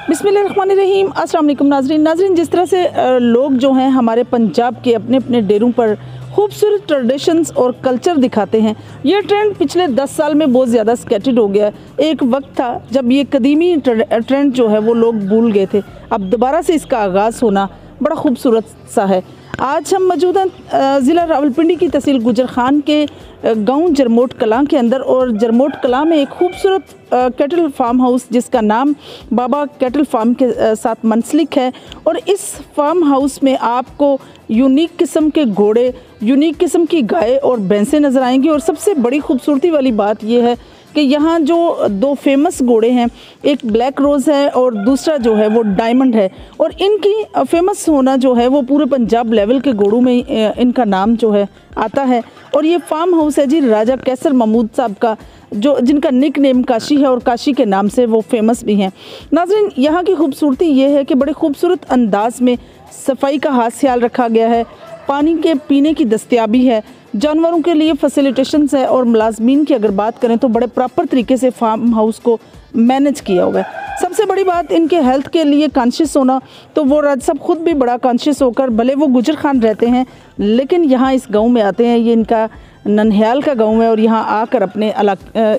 बिस्मिल्लाहिर्रहमानिर्रहीम। अस्सलाम वालेकुम नाज़रीन, जिस तरह से लोग जो हैं हमारे पंजाब के अपने अपने डेरों पर खूबसूरत ट्रेडिशंस और कल्चर दिखाते हैं, ये ट्रेंड पिछले 10 साल में बहुत ज़्यादा स्केटेड हो गया है। एक वक्त था जब ये कदीमी ट्रेंड जो है वो लोग भूल गए थे, अब दोबारा से इसका आगाज़ होना बड़ा खूबसूरत सा है। आज हम मौजूद हैं ज़िला रावलपिंडी की तहसील गुजर खान के गांव जरमोट कलां के अंदर, और जरमोट कलां में एक खूबसूरत कैटल फार्म हाउस जिसका नाम बाबा कैटल फार्म के साथ मंसलिक है। और इस फार्म हाउस में आपको यूनिक किस्म के घोड़े, यूनिक किस्म की गाय और भैंसें नज़र आएंगी। और सबसे बड़ी खूबसूरती वाली बात यह है कि यहाँ जो दो फेमस घोड़े हैं, एक ब्लैक रोज़ है और दूसरा जो है वो डायमंड है, और इनकी फेमस होना जो है वो पूरे पंजाब लेवल के घोड़ों में इनका नाम जो है आता है। और ये फार्म हाउस है जी राजा कैसर महमूद साहब का, जो जिनका निक नेम काशी है और काशी के नाम से वो फेमस भी हैं। नाज़रीन, यहाँ की खूबसूरती ये है कि बड़े खूबसूरत अंदाज में सफाई का खास ख्याल रखा गया है, पानी के पीने की दस्तयाबी है, जानवरों के लिए फैसिलिटेशंस है, और मुलाजमीन की अगर बात करें तो बड़े प्रॉपर तरीके से फार्म हाउस को मैनेज किया हुआ है। सबसे बड़ी बात इनके हेल्थ के लिए कॉन्शियस होना, तो वो राज साहब खुद भी बड़ा कॉन्शियस होकर, भले वो गुजर खान रहते हैं लेकिन यहाँ इस गांव में आते हैं। ये इनका ननह्याल का गांव है और यहाँ आकर अपने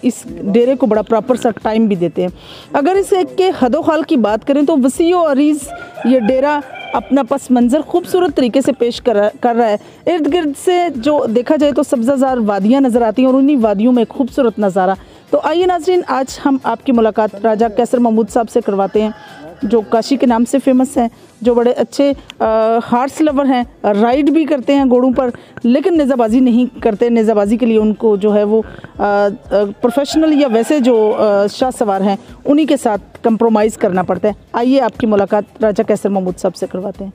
इस डेरे को बड़ा प्रॉपर सा टाइम भी देते हैं। अगर इस एक के हदोखाल की बात करें तो वसीओ अरीज़ ये डेरा अपना पस मंज़र खूबसूरत तरीके से पेश कर रहा है। इर्द गिर्द से जो देखा जाए तो सब्ज़ाज़ार वादियाँ नज़र आती हैं और उन्हीं वादियों में खूबसूरत नज़ारा। तो आइए नाज़रीन, आज हम आपकी मुलाकात राजा कैसर महमूद साहब से करवाते हैं, जो काशी के नाम से फेमस हैं, जो बड़े अच्छे हार्स लवर हैं, राइड भी करते हैं घोड़ों पर, लेकिन नेज़ाबाजी नहीं करते। नेज़ाबाजी के लिए उनको जो है वो प्रोफेशनल या वैसे जो शाह सवार हैं उन्हीं के साथ कंप्रोमाइज़ करना पड़ता है। आइए आपकी मुलाकात राजा कैसर महमूद साहब से करवाते हैं।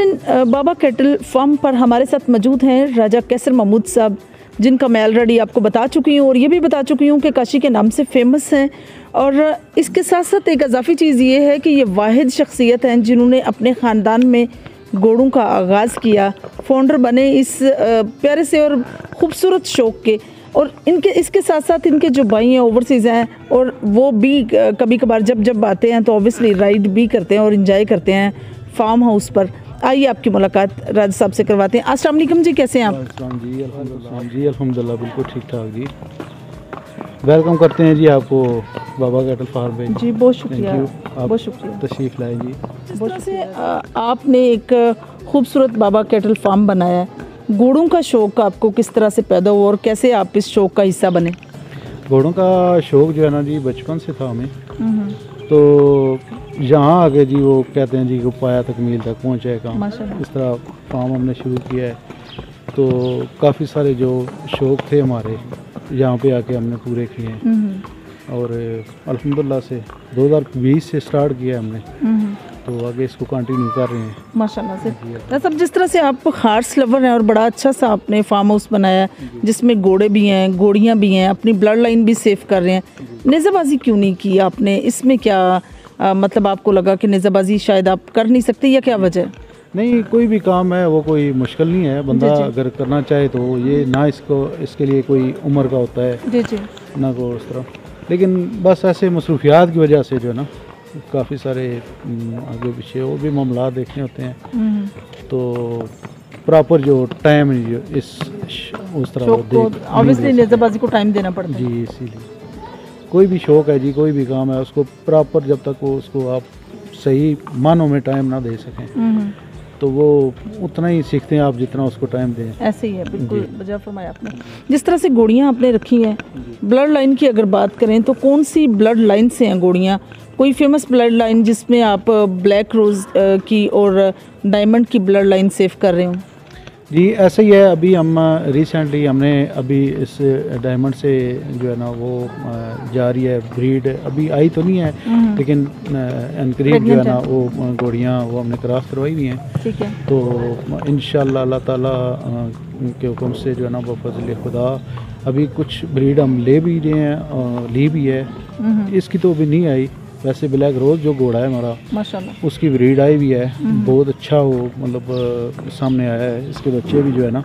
नाज़रीन, बाबा कैटल फार्म पर हमारे साथ मौजूद हैं राजा कैसर महमूद साहब, जिनका मैं ऑलरेडी आपको बता चुकी हूँ और ये भी बता चुकी हूँ कि काशी के नाम से फेमस हैं। और इसके साथ साथ एक इजाफी चीज़ ये है कि ये वाहिद शख्सियत हैं जिन्होंने अपने ख़ानदान में घोड़ों का आगाज़ किया, फाउंडर बने इस प्यारे से और ख़ूबसूरत शौक़ के। और इनके इसके साथ साथ इनके जो भाई हैं ओवरसीज़ हैं और वो भी कभी कभार जब आते हैं तो ऑब्वियसली राइड भी करते हैं और इन्जॉय करते हैं फार्म हाउस पर। आइए आपकी मुलाकात राजा साहब से करवाते हैं। अस्सलाम वालेकुम जी, कैसे हैं आप? जी अल्हम्दुलिल्लाह बिल्कुल ठीक ठाक जी। वेलकम करते हैं जी आपको बाबा कैटल फार्म पे जी। बहुत शुक्रिया, बहुत शुक्रिया, तशरीफ़ लाए जी। जिस तरह से आपने एक खूबसूरत बाबा कैटल फार्म बनाया है, घोड़ों का शौक़ आपको किस तरह से पैदा हुआ और कैसे आप इस शौक़ का हिस्सा बने? घोड़ों का शौक़ जो है ना जी बचपन से था हमें, तो यहाँ आके जी वो कहते हैं जी को पाया तकमील तक पहुँचा है काम। इस तरह फार्म हमने शुरू किया है, तो काफ़ी सारे जो शौक़ थे हमारे यहाँ पे आके हमने पूरे किए हैं। और अल्हम्दुलिल्लाह से 2020 से स्टार्ट किया हमने, तो आगे इसको कंटिन्यू कर रहे हैं माशाल्लाह से। सब जिस तरह से आप हार्स लवर हैं और बड़ा अच्छा सा आपने फार्म हाउस बनाया है जिसमें घोड़े भी हैं, घोड़ियाँ भी हैं, अपनी ब्लड लाइन भी सेव कर रहे हैं, नेज़ाबाजी क्यों नहीं की आपने? इसमें क्या मतलब आपको लगा कि नेज़ाबाजी शायद आप कर नहीं सकते या क्या वजह? नहीं, कोई भी काम है वो कोई मुश्किल नहीं है, बंदा अगर करना चाहे तो ये ना इसके लिए कोई उम्र का होता है जी जी, ना को उस तरह। लेकिन बस ऐसे मसरूफियात की वजह से जो है ना काफ़ी सारे आगे पीछे और भी मामला देखने होते हैं, तो प्रॉपर जो टाइम इस उस तरह ऑब्वियसली नेज़ाबाजी को टाइम देना पड़ता है जी। इसीलिए कोई भी शौक़ है जी, कोई भी काम है, उसको प्रॉपर जब तक वो उसको आप सही मानों में टाइम ना दे सकें तो वो उतना ही सीखते हैं आप जितना उसको टाइम दें। ऐसे ही है, बिल्कुल बजा फरमाया आपने। जिस तरह से घोड़ियाँ आपने रखी हैं, ब्लड लाइन की अगर बात करें तो कौन सी ब्लड लाइन से हैं घोड़ियाँ? कोई फेमस ब्लड लाइन जिसमें आप ब्लैक रोज़ की और डायमंड की ब्लड लाइन सेव कर रहे हो? जी ऐसा ही है। अभी हम रिसेंटली हमने अभी इस डायमंड से जो है ना वो जा रही है ब्रीड, अभी आई तो नहीं है लेकिन एनकरेज जो है ना वो घोड़ियाँ वो हमने क्रॉस करवाई हुई हैं। ठीक है। तो इंशाल्लाह अल्लाह ताला के हुक्म से जो है ना बफज़ल खुदा अभी कुछ ब्रीड हम ले भी रहे हैं, ली भी है। इसकी तो अभी नहीं आई, वैसे ब्लैक रोज़ जो घोड़ा है हमारा माशाल्लाह उसकी ब्रीड आई भी है, बहुत अच्छा वो मतलब सामने आया है। इसके बच्चे भी जो है ना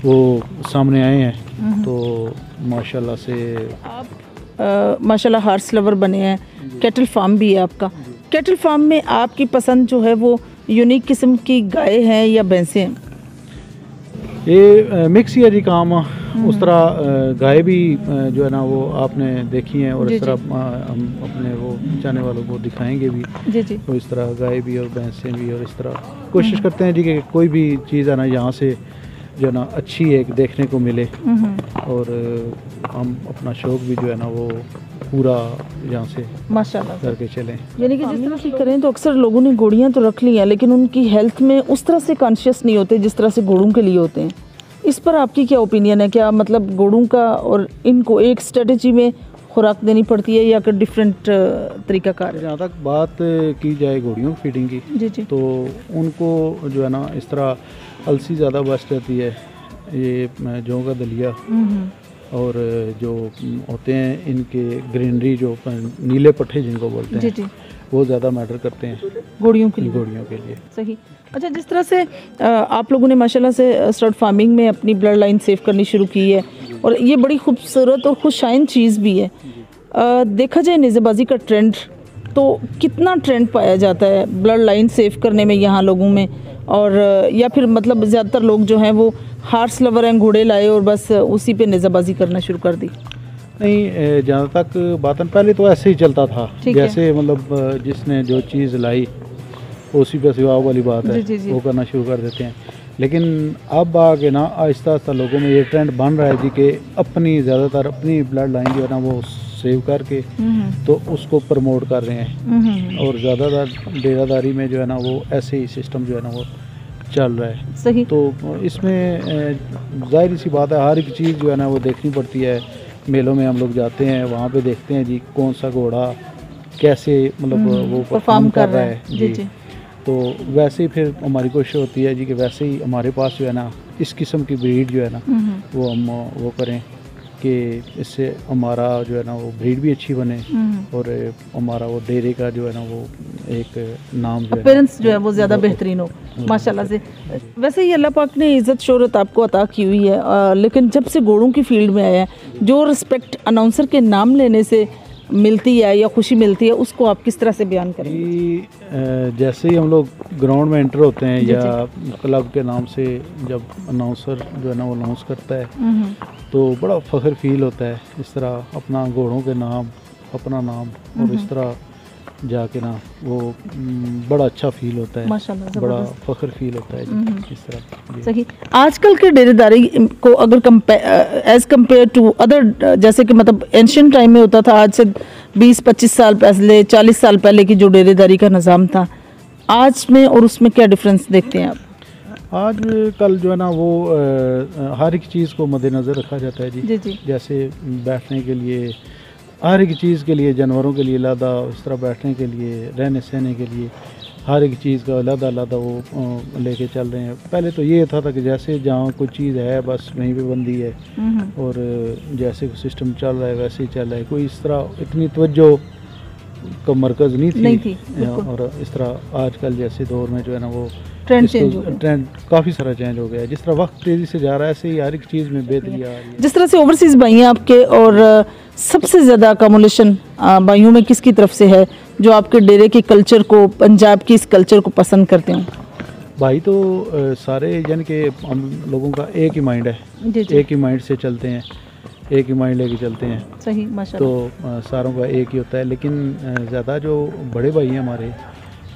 वो सामने आए हैं, तो माशाल्लाह से आप माशाल्लाह हार्स लवर बने हैं। कैटल फार्म भी है आपका। कैटल फार्म में आपकी पसंद जो है वो यूनिक किस्म की गाय हैं या भैंसें हैं? ये मिक्स ही है जी काम। उस तरह गाय भी जो है ना वो आपने देखी हैं और इस तरह हम अपने वो जाने वालों को दिखाएंगे भी जी जी। तो इस तरह गाय भी और भैंसें भी, और इस तरह कोशिश करते हैं जी कि कोई भी चीज़ है ना यहाँ से जो है ना अच्छी एक देखने को मिले और हम अपना शौक़ भी जो है ना वो पूरा यहाँ से माशाल्लाह करके चलें। यानी कि जिस तरह से करें तो अक्सर लोगों ने घोड़ियाँ तो रख ली हैं लेकिन उनकी हेल्थ में उस तरह से कॉन्शियस नहीं होते जिस तरह से घोड़ों के लिए होते हैं। इस पर आपकी क्या ओपिनियन है? क्या मतलब घोड़ों का और इनको एक स्ट्रेटजी में खुराक देनी पड़ती है या फिर डिफरेंट तरीका कार? जहाँ तक बात की जाए घोड़ियों की फीडिंग की जी जी, तो उनको जो है ना इस तरह अलसी ज़्यादा बेस्ट रहती है। ये जौ का दलिया और जो होते हैं इनके ग्रीनरी जो नीले पट्टे जिनको बोलते हैं जी, वो ज़्यादा मैटर करते हैं घोड़ियों के लिए। सही। अच्छा, जिस तरह से आप लोगों ने माशाल्लाह से स्टड फार्मिंग में अपनी ब्लड लाइन सेव करनी शुरू की है और ये बड़ी खूबसूरत और खुशाइन चीज़ भी है। देखा जाए नेज़ाबाजी का ट्रेंड तो कितना ट्रेंड पाया जाता है ब्लड लाइन सेव करने में यहाँ लोगों में, और या फिर मतलब ज़्यादातर लोग जो हैं वो हार्स लवर हैं, घोड़े लाए और बस उसी पे नेज़ाबाजी करना शुरू कर दी? नहीं, जहाँ तक बात पहले तो ऐसे ही चलता था, जैसे मतलब जिसने जो चीज़ लाई उसी पे सिवा वाली बात है जी, जी। वो करना शुरू कर देते हैं। लेकिन अब आगे ना आहिस्ता आहिस्ता लोगों में ये ट्रेंड बन रहा है जी कि अपनी ज़्यादातर अपनी ब्लड लाइन जो है ना वो सेव करके तो उसको प्रमोट कर रहे हैं और ज़्यादातर डेरादारी में जो है ना वो ऐसे ही सिस्टम जो है ना वो चल रहा है। सही। तो इसमें जाहिर सी बात है हर एक चीज़ जो है ना वो देखनी पड़ती है। मेलों में हम लोग जाते हैं, वहाँ पे देखते हैं जी कौन सा घोड़ा कैसे मतलब वो परफॉर्म कर रहा है जी। तो वैसे ही फिर हमारी कोशिश होती है जी कि वैसे ही हमारे पास जो है ना इस किस्म की ब्रीड जो है ना वो हम वो करें कि इससे हमारा जो है ना वो ब्रीड भी अच्छी बने और हमारा वो डेरे का जो है ना वो एक नाम जो है अपीयरेंस जो है वो ज़्यादा बेहतरीन हो माशाल्लाह से। वैसे ही अल्लाह पाक ने इज़्ज़त शोहरत आपको अता की हुई है, लेकिन जब से घोड़ों की फील्ड में आया है जो रिस्पेक्ट अनाउंसर के नाम लेने से मिलती है या खुशी मिलती है उसको आप किस तरह से बयान करेंगे? जैसे ही हम लोग ग्राउंड में एंटर होते हैं या क्लब के नाम से जब अनाउंसर जो है ना वो अनाउंस करता है तो बड़ा फ़ख्र फील होता है। इस तरह अपना घोड़ों के नाम, अपना नाम और इस तरह जाके ना वो बड़ा अच्छा फील होता है, माशाल्लाह बड़ा फ़ख्र फील होता है जी, इस तरह। सही। आजकल के डेरेदारी को अगर एज कम्पेयर टू अदर, जैसे कि मतलब एंशियंट टाइम में होता था, आज से 20-25 साल पहले, 40 साल पहले की जो डेरेदारी का निज़ाम था, आज में और उसमें क्या डिफरेंस देखते हैं आप? आज कल जो है ना वो हर एक चीज़ को मद्देनज़र रखा जाता है जी, जी। जैसे बैठने के लिए, हर एक चीज़ के लिए, जानवरों के लिए अलग, इस तरह बैठने के लिए, रहने सहने के लिए हर एक चीज़ का अलग वो लेके चल रहे हैं। पहले तो ये था कि जैसे जहाँ कोई चीज़ है बस वहीं पे बंदी है और जैसे सिस्टम चल रहा है वैसे ही चल रहा है, कोई इस तरह इतनी तवज्जो का मरकज़ नहीं थी और इस तरह आजकल जैसे दौर में जो है ना वो ट्रेंड काफ़ी सारा चेंज हो गया है। जिस तरह वक्त तेज़ी से जा रहा है ऐसे ही हर एक चीज़ में बेहतरी आ रही है। जिस तरह से ओवरसीज़ भाई हैं आपके, और सबसे ज़्यादा अकोमोडेशन भाइयों में किसकी तरफ से है जो आपके डेरे के कल्चर को, पंजाब की इस कल्चर को पसंद करते हैं? भाई तो सारे यानी कि हम लोगों का एक ही माइंड है, एक ही माइंड से चलते हैं, एक ही माइंड लेके चलते हैं। सही, माशाल्लाह। तो सारों का एक ही होता है। लेकिन ज़्यादा जो बड़े भाई हैं हमारे,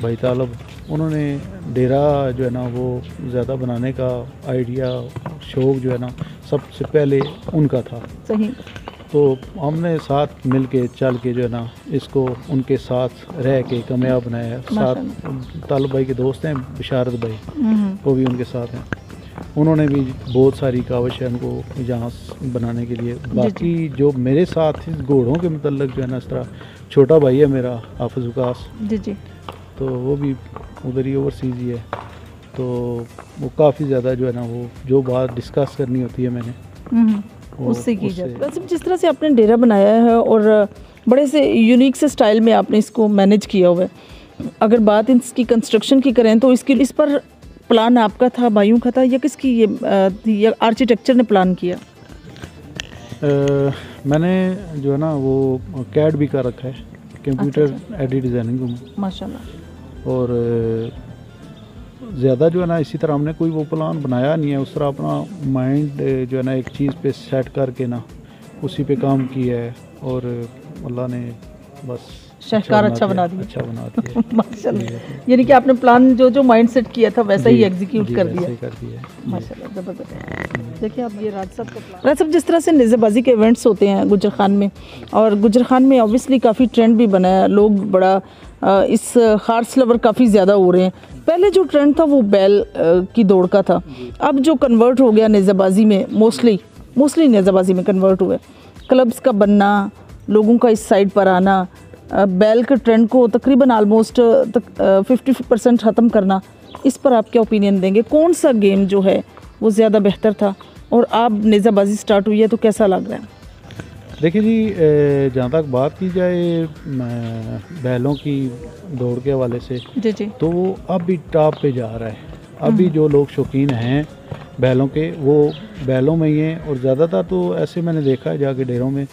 भाई तालब, उन्होंने डेरा जो है ना वो ज़्यादा बनाने का आइडिया, शौक़ जो है ना सबसे पहले उनका था। सही। तो हमने साथ मिल के चल के जो है ना इसको उनके साथ रह के कामयाब बनाया। साथ तालब भाई के दोस्त हैं बिशारत भाई, वो भी उनके साथ हैं। उन्होंने भी बहुत सारी काविश है उनको यहाँ बनाने के लिए। बाकी जो मेरे साथ घोड़ों के मतलब जो है ना इस तरह छोटा भाई है मेरा हाफिज़ विकास जी, तो वो भी उधर ही ओवरसीज़ ही है। तो वो काफ़ी ज़्यादा जो है ना वो जो बात डिस्कस करनी होती है मैंने उससे की जाती है। वैसे जिस तरह से आपने डेरा बनाया है और बड़े से यूनिक से स्टाइल में आपने इसको मैनेज किया हुआ है, अगर बात इसकी कंस्ट्रक्शन की करें तो इस पर प्लान आपका था, भाइयों का था, या किसकी ये या आर्किटेक्चर ने प्लान किया? मैंने जो है ना वो कैड भी कर रखा है, कंप्यूटर एडिट डिज़ाइनिंग में माशाल्लाह। और ज़्यादा जो है ना इसी तरह हमने कोई वो प्लान बनाया नहीं है। उस तरह अपना माइंड जो है ना एक चीज़ पे सेट करके ना उसी पे काम किया है और अल्लाह ने बस शाहकार अच्छा बना दिया। अच्छा बना दिया माशाल्लाह। यानी कि आपने प्लान जो माइंड सेट किया था वैसा ही एग्जीक्यूट कर दिया माशाल्लाह, ज़बरदस्त। देखिए आप ये राज साहब जिस तरह से निज़ाबाजी के इवेंट्स होते हैं गुजर खान में, और गुजर खान में ऑब्वियसली काफ़ी ट्रेंड भी बना है, लोग बड़ा इस हार्स लवर काफ़ी ज़्यादा हो रहे हैं। पहले जो ट्रेंड था वो बैल की दौड़ का था, अब जो कन्वर्ट हो गया निज़ाबाजी में, मोस्टली निज़ाबाजी में कन्वर्ट हुआ है। क्लब्स का बनना, लोगों का इस साइड पर आना, बैल के ट्रेंड को तकरीबन आलमोस्ट 50% ख़त्म करना, इस पर आप क्या ओपिनियन देंगे? कौन सा गेम जो है वो ज़्यादा बेहतर था, और अब निज़ाबाजी स्टार्ट हुई है तो कैसा लग रहा है? देखिए जी, जहाँ तक बात की जाए बैलों की दौड़ के हवाले से जी, तो वो अब भी टॉप पे जा रहा है। अभी जो लोग शौकीन हैं बैलों के वो बैलों में ही हैं, और ज़्यादातर तो ऐसे मैंने देखा है जाके डेरों में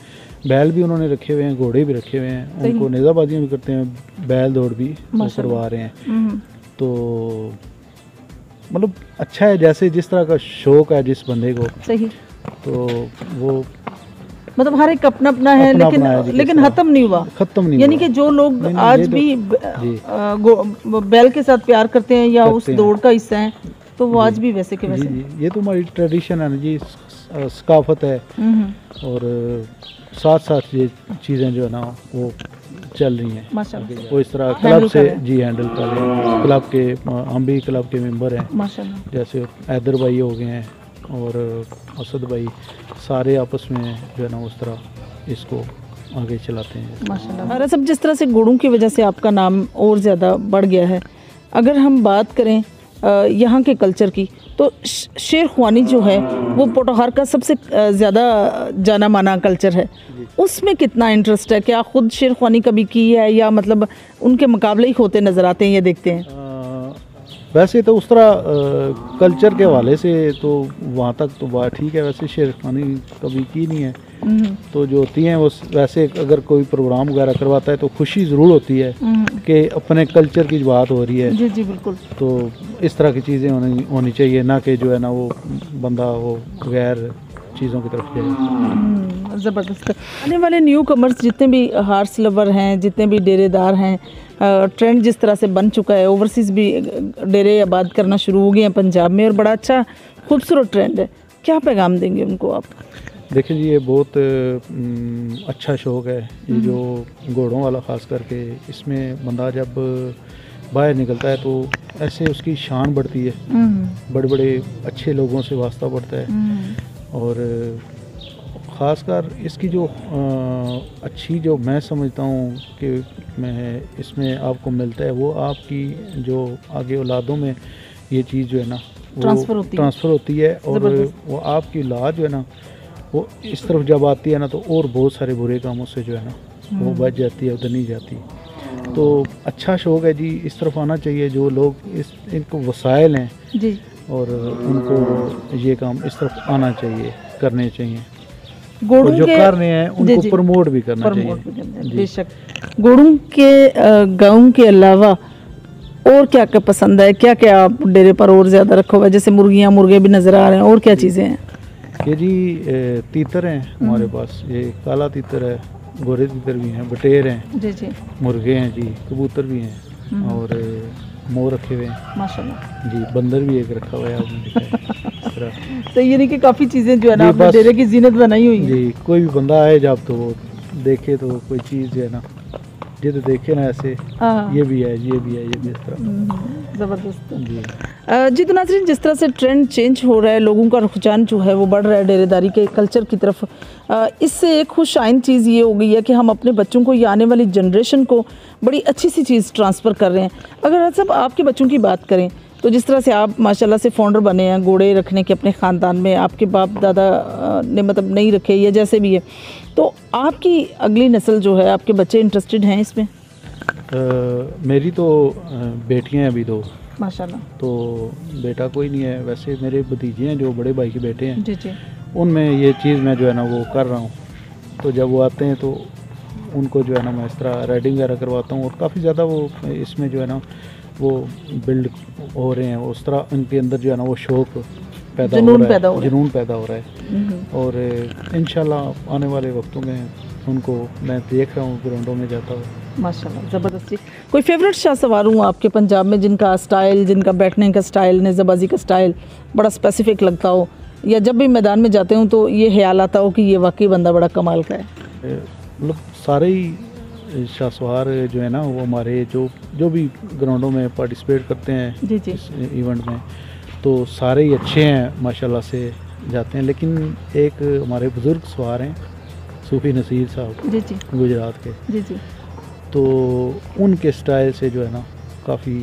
बैल भी उन्होंने रखे हुए हैं, घोड़े भी रखे हुए हैं, उनको निज़ाबाजियाँ भी करते हैं, बैल दौड़ भी करवा रहे हैं। तो मतलब अच्छा है, जैसे जिस तरह का शौक़ है जिस बंदे को, सही, तो वो मतलब हर एक अपना अपना है, लेकिन ख़त्म नहीं हुआ, यानी कि जो लोग आज भी बैल के साथ प्यार करते हैं या उस दौड़ का हिस्सा है, तो वो आज भी वैसे के वैसे। ये तो हमारी ट्रेडिशन है ना जी, सकाफत है, और साथ साथ ये चीज़ें जो है ना वो चल रही हैं माशाल्लाह। वो इस तरह क्लब से जी हैंडल कर रहे हैं, क्लब के हम भी क्लब के मेंबर हैं माशाल्लाह। जैसे हैदर भाई हो गए हैं और असद भाई, सारे आपस में जो है ना उस तरह इसको आगे चलाते हैं माशाल्लाह। सब जिस तरह से घोड़ों की वजह से आपका नाम और ज़्यादा बढ़ गया है, अगर हम बात करें यहाँ के कल्चर की, तो शेर ख्वानी जो है वो पोठोहार का सबसे ज़्यादा जाना माना कल्चर है। उसमें कितना इंटरेस्ट है? क्या खुद शेर ख्वानी कभी की है, या मतलब उनके मुकाबले ही होते नज़र आते हैं, ये देखते हैं? वैसे तो उस तरह कल्चर के हवाले से तो वहाँ तक तो बात ठीक है, वैसे शेर ख्वानी कभी की नहीं है। तो जो होती हैं वो वैसे अगर कोई प्रोग्राम वगैरह करवाता है तो खुशी ज़रूर होती है कि अपने कल्चर की बात हो रही है। जी जी बिल्कुल। तो इस तरह की चीज़ें होनी चाहिए, ना कि जो है ना वो बंदा वो गैर चीज़ों की तरफ जाए। ज़बरदस्त। आने वाले न्यू कमर्स जितने भी हार्स लवर हैं, जितने भी डेरेदार हैं, ट्रेंड जिस तरह से बन चुका है, ओवरसीज़ भी डेरे आबाद करना शुरू हो गए हैं पंजाब में, और बड़ा अच्छा खूबसूरत ट्रेंड है। क्या पैगाम देंगे उनको आप? देखिए जी, ये बहुत अच्छा शौक़ है ये जो घोड़ों वाला, ख़ास करके इसमें बंदा जब बाहर निकलता है तो ऐसे उसकी शान बढ़ती है, बड़े बड़े अच्छे लोगों से वास्ता पड़ता है। और ख़ासकर इसकी जो अच्छी जो मैं समझता हूँ कि मैं इसमें आपको मिलता है, वो आपकी जो आगे औलादों में ये चीज़ जो है ना वो ट्रांसफ़र होती है, और वो आपकी औलाद जो है ना वो इस तरफ जब आती है ना तो और बहुत सारे बुरे कामों से जो है ना वो बच जाती है, उधर नहीं जाती। तो अच्छा शौक़ है जी, इस तरफ आना चाहिए जो लोग इनको वसाइल हैं जी, और उनको ये काम इस तरफ आना चाहिए, करने चाहिए, और जो कर रहे हैं उनको प्रमोट भी करना चाहिए। बेशक। गोड़ों के गाँव के अलावा और क्या क्या पसंद है? क्या क्या आप डेरे पर और ज़्यादा रखा हुआ है? जैसे मुर्गियाँ, मुर्गे भी नज़र आ रहे हैं, और क्या चीज़ें हैं? ये जी तीतर हैं हमारे पास, ये काला तीतर है, गोरे तीतर भी हैं, बटेर हैं जी जी, मुर्गे हैं जी, कबूतर भी हैं, और मोर रखे हुए हैं माशाल्लाह जी, बंदर भी एक रखा हुआ है आपने दिखाया। तो ये नहीं कि काफ़ी चीज़ें जो है ना आपने डेरे की जीनत बनाई हुई है जी। कोई भी बंदा आए जब तो वो देखे तो कोई चीज़ जो है ना, ये तो देखे ना ऐसे ये भी है, ये भी है, ये भी इस तरह। ज़बरदस्त जी। तो नाज़रीन, जिस तरह से ट्रेंड चेंज हो रहा है, लोगों का रुझान जो है वो बढ़ रहा है डेरेदारी के कल्चर की तरफ, इससे एक खुश आइन चीज़ ये हो गई है कि हम अपने बच्चों को, या आने वाली जनरेशन को बड़ी अच्छी सी चीज़ ट्रांसफ़र कर रहे हैं। अगर सब आपके बच्चों की बात करें तो जिस तरह से आप माशाल्लाह से फाउंडर बने हैं घोड़े रखने के अपने ख़ानदान में, आपके बाप दादा ने मतलब नहीं रखे या जैसे भी है, तो आपकी अगली नस्ल जो है, आपके बच्चे इंटरेस्टेड हैं इसमें? मेरी तो बेटियां हैं अभी दो माशाल्लाह। तो बेटा कोई नहीं है, वैसे मेरे भतीजे हैं जो बड़े भाई के बेटे हैं जी जी, उनमें ये चीज़ मैं जो है ना वो कर रहा हूँ। तो जब वो आते हैं तो उनको जो है ना मैं इस तरह राइडिंग वगैरह करवाता हूँ, और काफ़ी ज़्यादा वो इसमें जो है ना वो बिल्ड हो रहे हैं, उस तरह उनके अंदर जो है ना वो शौक़ जुनून पैदा हो रहा है। और इंशाल्लाह आने वाले वक्तों में उनको मैं देख रहा हूँ ग्राउंडों में जाता हूँ। माशाल्लाह, ज़बरदस्त। कोई फेवरेट शाह सवार हूँ आपके पंजाब में जिनका स्टाइल, जिनका बैठने का स्टाइल, नेज़ाबाजी का स्टाइल बड़ा स्पेसिफिक लगता हो, या जब भी मैदान में जाते हूँ तो ये ख्याल आता हो कि ये वाकई बंदा बड़ा कमाल का है? मतलब सारे ही शाह सवार जो है ना वो हमारे जो भी ग्राउंडों में पार्टिसिपेट करते हैं जी जी, इस इवेंट में, तो सारे ही अच्छे हैं माशाल्लाह से जाते हैं। लेकिन एक हमारे बुज़ुर्ग सवार हैं सूफ़ी नसीर साहब जी जी, गुजरात के जी जी, तो उनके स्टाइल से जो है ना काफ़ी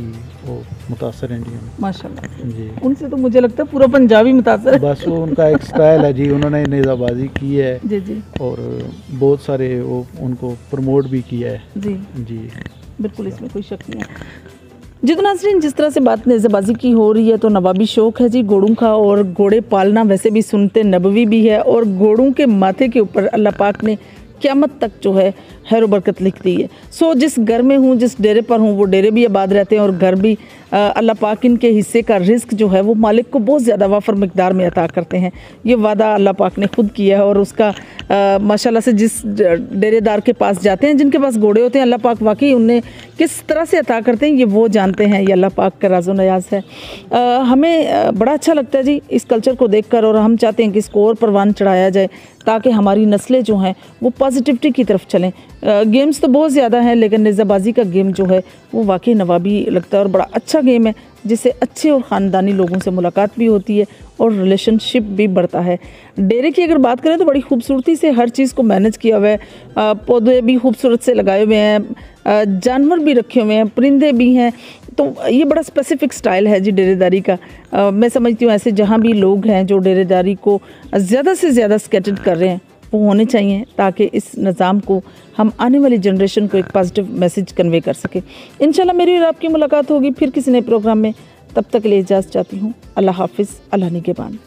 वो मुतासर हैं जी माशाल्लाह जी। उनसे तो मुझे लगता है पूरा पंजाबी मुतासर है। बस वो उनका एक स्टाइल है जी, उन्होंने नेज़ाबाजी की है जी जी, और बहुत सारे वो उनको प्रमोट भी किया है जी जी, बिल्कुल, इसमें कोई शक नहीं है जी। तो नाज़रीन, जिस तरह से बात नेज़ाबाजी की हो रही है तो नवाबी शौक़ है जी घोड़ों का, और घोड़े पालना वैसे भी सुनते नबवी भी है, और घोड़ों के माथे के ऊपर अल्लाह पाक ने क़यामत तक जो है खैर बरकत लिख दी है। सो जिस घर में हूँ, जिस डेरे पर हूँ, वो डेरे भी आबाद रहते हैं और घर भी अल्लाह पाक इनके हिस्से का रिस्क जो है वो मालिक को बहुत ज़्यादा वाफर मिकदार में अता करते हैं। ये वादा अल्लाह पाक ने खुद किया है, और उसका माशाल्लाह से जिस डेरेदार के पास जाते हैं, जिनके पास घोड़े होते हैं, अल्लाह पाक वाकई उन्हें किस तरह से अता करते हैं ये वो जानते हैं। ये अल्लाह पाक का राज़ो नयाज है। हमें बड़ा अच्छा लगता है जी इस कल्चर को देख कर, और हम चाहते हैं कि इसको और परवान चढ़ाया जाए ताकि हमारी नस्लें जो हैं वो पॉजिटिविटी की तरफ चलें। गेम्स तो बहुत ज़्यादा हैं, लेकिन नेज़ाबाजी का गेम जो है वो वाकई नवाबी लगता है और बड़ा अच्छा गेम है, जिससे अच्छे और ख़ानदानी लोगों से मुलाकात भी होती है और रिलेशनशिप भी बढ़ता है। डेरे की अगर बात करें तो बड़ी खूबसूरती से हर चीज़ को मैनेज किया हुआ है। पौधे भी खूबसूरत से लगाए हुए हैं, जानवर भी रखे हुए हैं, परिंदे भी हैं, तो ये बड़ा स्पेसिफिक स्टाइल है जी डेरेदारी का। मैं समझती हूँ ऐसे जहाँ भी लोग हैं जो डेरेदारी को ज़्यादा से ज़्यादा स्केटेड कर रहे हैं वो होने चाहिए, ताकि इस निज़ाम को हम आने वाली जनरेशन को एक पॉजिटिव मैसेज कन्वे कर सके। इंशाल्लाह मेरी और आपकी मुलाकात होगी फिर किसी नए प्रोग्राम में। तब तक के लिए इजाज़त चाहती हूँ। अल्लाह हाफिज़, अल्लाह निगहबान।